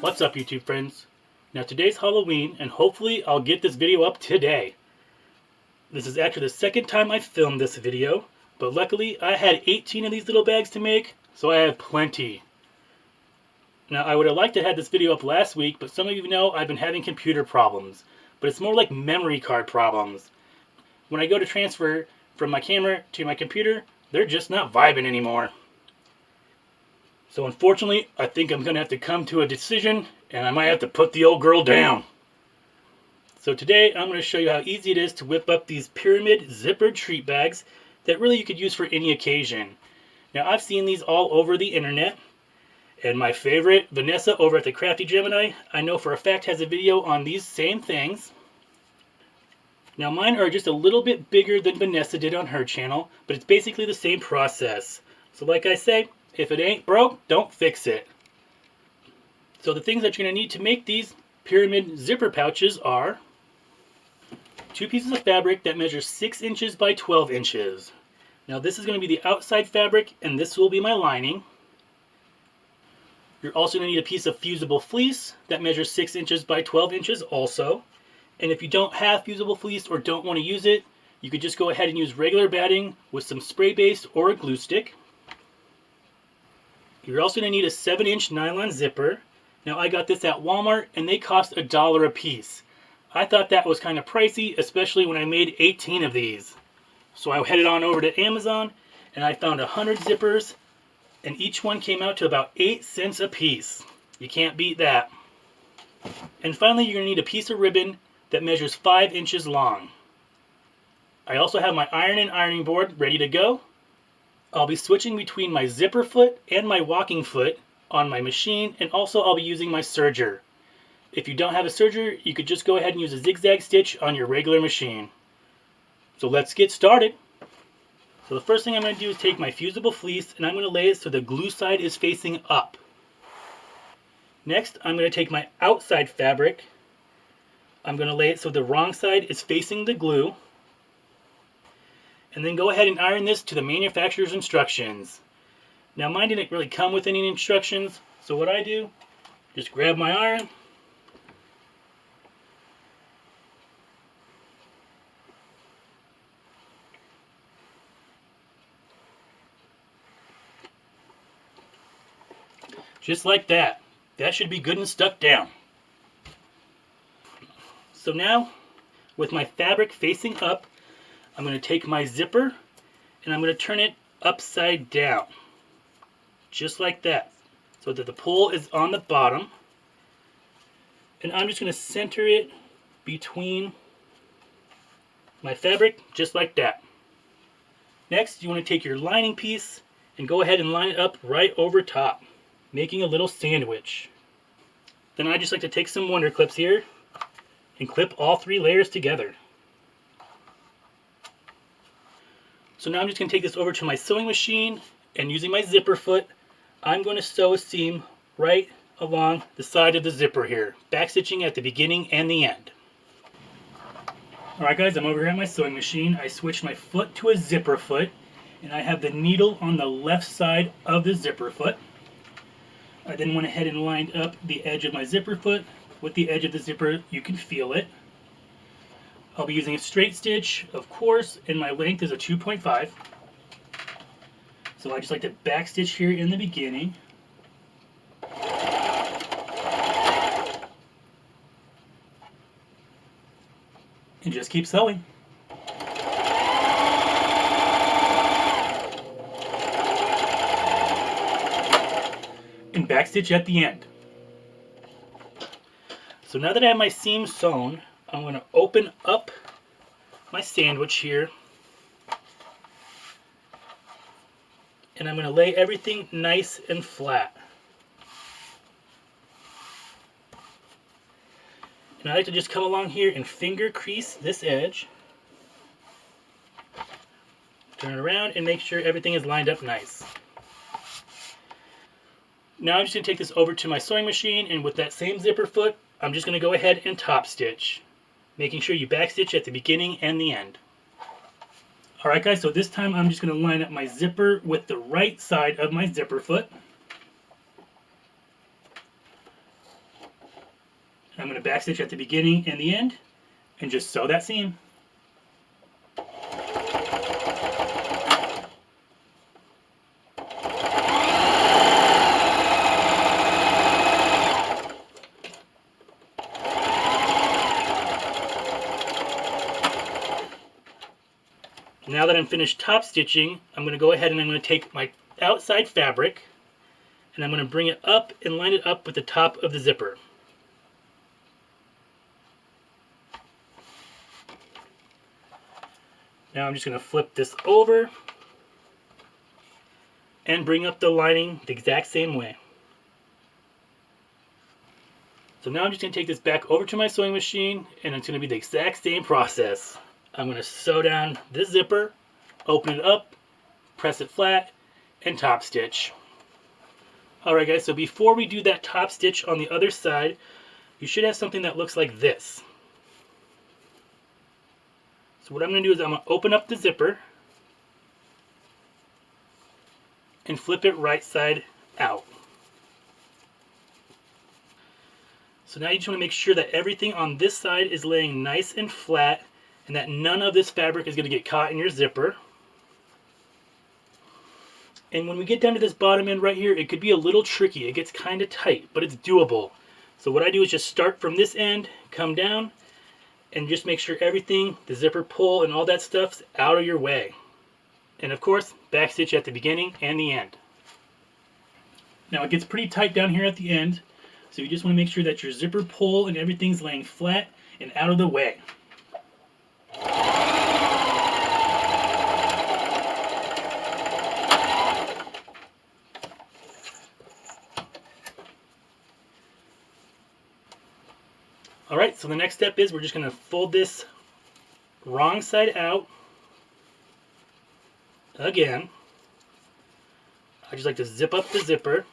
What's up, YouTube friends? Now today's Halloween and hopefully I'll get this video up today. This is actually the second time I filmed this video, but luckily I had 18 of these little bags to make, so I have plenty. Now I would have liked to have this video up last week, but some of you know I've been having computer problems, but it's more like memory card problems. When I go to transfer from my camera to my computer, they're just not vibing anymore. So unfortunately, I think I'm going to have to come to a decision, and I might have to put the old girl down. So today, I'm going to show you how easy it is to whip up these pyramid zippered treat bags that really you could use for any occasion. Now, I've seen these all over the internet, and my favorite, Vanessa over at the Crafty Gemini, I know for a fact has a video on these same things. Now, mine are just a little bit bigger than Vanessa did on her channel, but it's basically the same process. So like I say, if it ain't broke, don't fix it. So the things that you're going to need to make these pyramid zipper pouches are 2 pieces of fabric that measure 6 inches by 12 inches. Now this is going to be the outside fabric and this will be my lining. You're also going to need a piece of fusible fleece that measures 6 inches by 12 inches also. And if you don't have fusible fleece or don't want to use it, you could just go ahead and use regular batting with some spray base or a glue stick. You're also going to need a 7-inch nylon zipper. Now I got this at Walmart and they cost $1 a piece. I thought that was kind of pricey, especially when I made 18 of these. So I headed on over to Amazon and I found 100 zippers and each one came out to about 8 cents a piece. You can't beat that. And finally, you're going to need a piece of ribbon that measures 5 inches long. I also have my iron and ironing board ready to go. I'll be switching between my zipper foot and my walking foot on my machine, and also I'll be using my serger. If you don't have a serger, you could just go ahead and use a zigzag stitch on your regular machine. So let's get started. So the first thing I'm going to do is take my fusible fleece and I'm going to lay it so the glue side is facing up. Next, I'm going to take my outside fabric. I'm going to lay it so the wrong side is facing the glue. And then go ahead and iron this to the manufacturer's instructions. Now mine didn't really come with any instructions, so what I do, just grab my iron, just like that. That should be good and stuck down. So now, with my fabric facing up, I'm going to take my zipper and I'm going to turn it upside down. Just like that. So that the pull is on the bottom. And I'm just going to center it between my fabric, just like that. Next, you want to take your lining piece and go ahead and line it up right over top, making a little sandwich. Then I just like to take some wonder clips here and clip all 3 layers together. So now I'm just going to take this over to my sewing machine and using my zipper foot, I'm going to sew a seam right along the side of the zipper here, backstitching at the beginning and the end. Alright guys, I'm over here at my sewing machine. I switched my foot to a zipper foot and I have the needle on the left side of the zipper foot. I then went ahead and lined up the edge of my zipper foot with the edge of the zipper. You can feel it. I'll be using a straight stitch, of course, and my length is a 2.5. So I just like to back stitch here in the beginning. And just keep sewing. And back stitch at the end. So now that I have my seam sewn, I'm going to open up my sandwich here and I'm going to lay everything nice and flat. And I like to just come along here and finger crease this edge. Turn it around and make sure everything is lined up nice. Now I'm just going to take this over to my sewing machine and with that same zipper foot, I'm just going to go ahead and top stitch, making sure you backstitch at the beginning and the end. Alright guys, so this time I'm just going to line up my zipper with the right side of my zipper foot. I'm going to backstitch at the beginning and the end and just sew that seam. Now that I'm finished top stitching, I'm going to go ahead and I'm going to take my outside fabric and I'm going to bring it up and line it up with the top of the zipper. Now I'm just going to flip this over and bring up the lining the exact same way. So now I'm just going to take this back over to my sewing machine and it's going to be the exact same process. I'm going to sew down this zipper, open it up, press it flat, and top stitch. Alright guys, so before we do that top stitch on the other side, you should have something that looks like this. So what I'm going to do is I'm going to open up the zipper and flip it right side out. So now you just want to make sure that everything on this side is laying nice and flat and that none of this fabric is going to get caught in your zipper. And when we get down to this bottom end right here, it could be a little tricky. It gets kind of tight, but it's doable. So what I do is just start from this end, come down, and just make sure everything, the zipper pull and all that stuff's out of your way. And of course, backstitch at the beginning and the end. Now it gets pretty tight down here at the end, so you just want to make sure that your zipper pull and everything's laying flat and out of the way. Alright, so the next step is we're just going to fold this wrong side out again. I just like to zip up the zipper.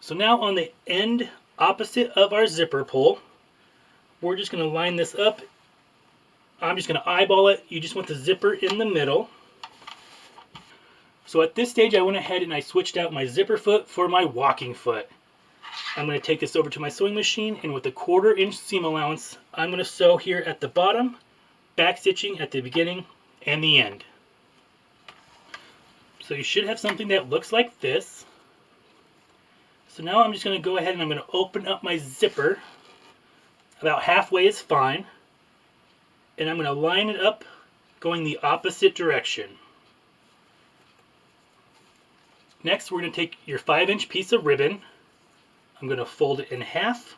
So now on the end opposite of our zipper pull, we're just going to line this up. I'm just going to eyeball it. You just want the zipper in the middle. So at this stage I went ahead and I switched out my zipper foot for my walking foot. I'm going to take this over to my sewing machine and with a 1/4 inch seam allowance, I'm going to sew here at the bottom, back stitching at the beginning and the end. So you should have something that looks like this. So now I'm just going to go ahead and I'm going to open up my zipper. About halfway is fine. And I'm going to line it up going the opposite direction. Next we're going to take your 5-inch piece of ribbon. I'm going to fold it in half.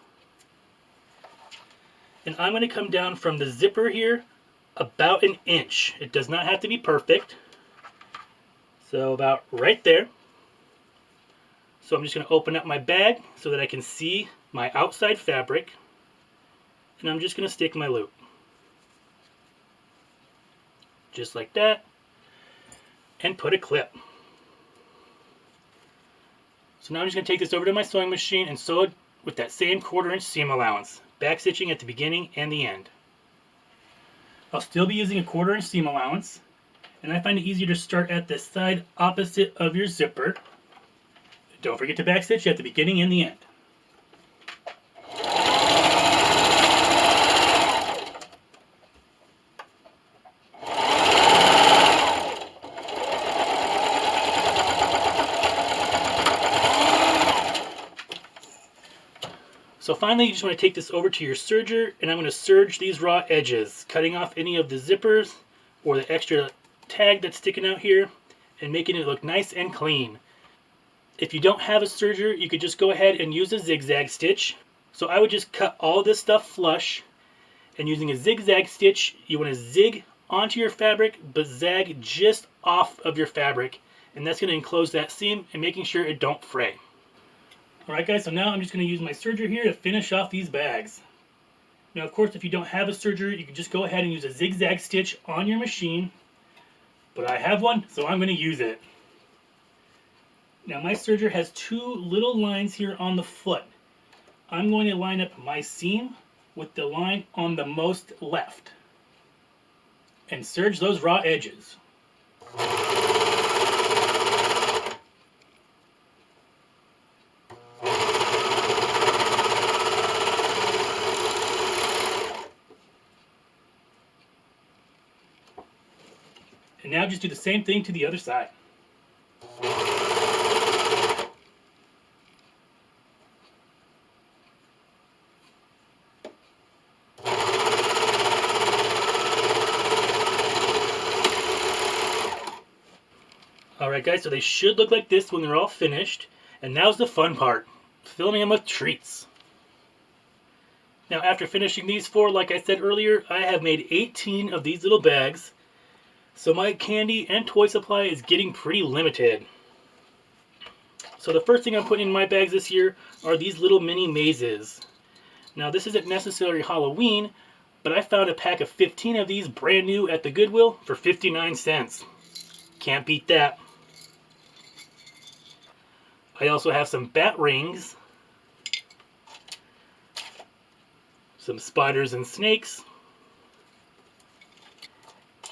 And I'm going to come down from the zipper here about 1 inch. It does not have to be perfect. So about right there. So I'm just going to open up my bag so that I can see my outside fabric. And I'm just going to stick my loop. Just like that. And put a clip. So now I'm just going to take this over to my sewing machine and sew it with that same 1/4 inch seam allowance. Back stitching at the beginning and the end. I'll still be using a 1/4 inch seam allowance. And I find it easier to start at the side opposite of your zipper. Don't forget to backstitch at the beginning and the end. So finally, you just want to take this over to your serger, and I'm going to serge these raw edges, cutting off any of the zippers or the extra tag that's sticking out here and making it look nice and clean. If you don't have a serger, you could just go ahead and use a zigzag stitch. So I would just cut all this stuff flush, and using a zigzag stitch, you want to zig onto your fabric but zag just off of your fabric, and that's going to enclose that seam and making sure it don't fray. Alright guys, so now I'm just going to use my serger here to finish off these bags. Now of course if you don't have a serger, you can just go ahead and use a zigzag stitch on your machine. But I have one, so I'm going to use it. Now my serger has 2 little lines here on the foot. I'm going to line up my seam with the line on the most left. And serge those raw edges. And now just do the same thing to the other side. Alright guys, so they should look like this when they're all finished. And now's the fun part, filling them with treats. Now after finishing these 4, like I said earlier, I have made 18 of these little bags. So my candy and toy supply is getting pretty limited. So the first thing I'm putting in my bags this year are these little mini mazes. Now this isn't necessarily Halloween, but I found a pack of 15 of these brand new at the Goodwill for 59 cents. Can't beat that. I also have some bat rings, some spiders and snakes,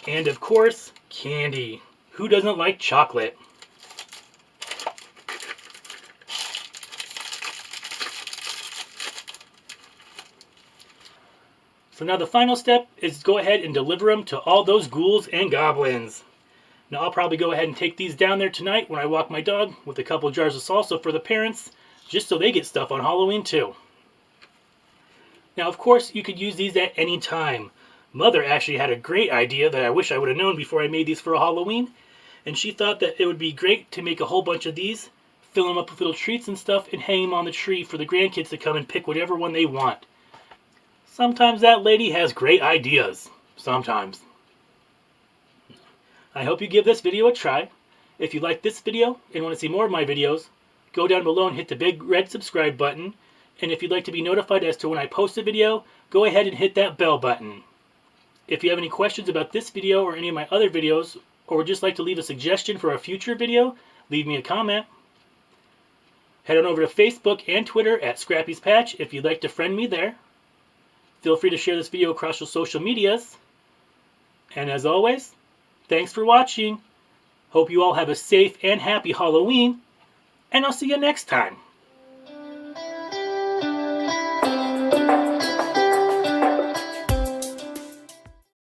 and of course, candy. Who doesn't like chocolate? So now the final step is to go ahead and deliver them to all those ghouls and goblins. Now I'll probably go ahead and take these down there tonight when I walk my dog with a couple jars of salsa for the parents, just so they get stuff on Halloween too. Now of course you could use these at any time. Mother actually had a great idea that I wish I would have known before I made these for Halloween, and she thought that it would be great to make a whole bunch of these, fill them up with little treats and stuff, and hang them on the tree for the grandkids to come and pick whatever one they want. Sometimes that lady has great ideas. Sometimes. I hope you give this video a try. If you like this video and want to see more of my videos, go down below and hit the big red subscribe button. And if you'd like to be notified as to when I post a video, go ahead and hit that bell button. If you have any questions about this video or any of my other videos, or would just like to leave a suggestion for a future video, leave me a comment. Head on over to Facebook and Twitter at Scrappy's Patch if you'd like to friend me there. Feel free to share this video across your social medias. And as always, thanks for watching. Hope you all have a safe and happy Halloween, and I'll see you next time.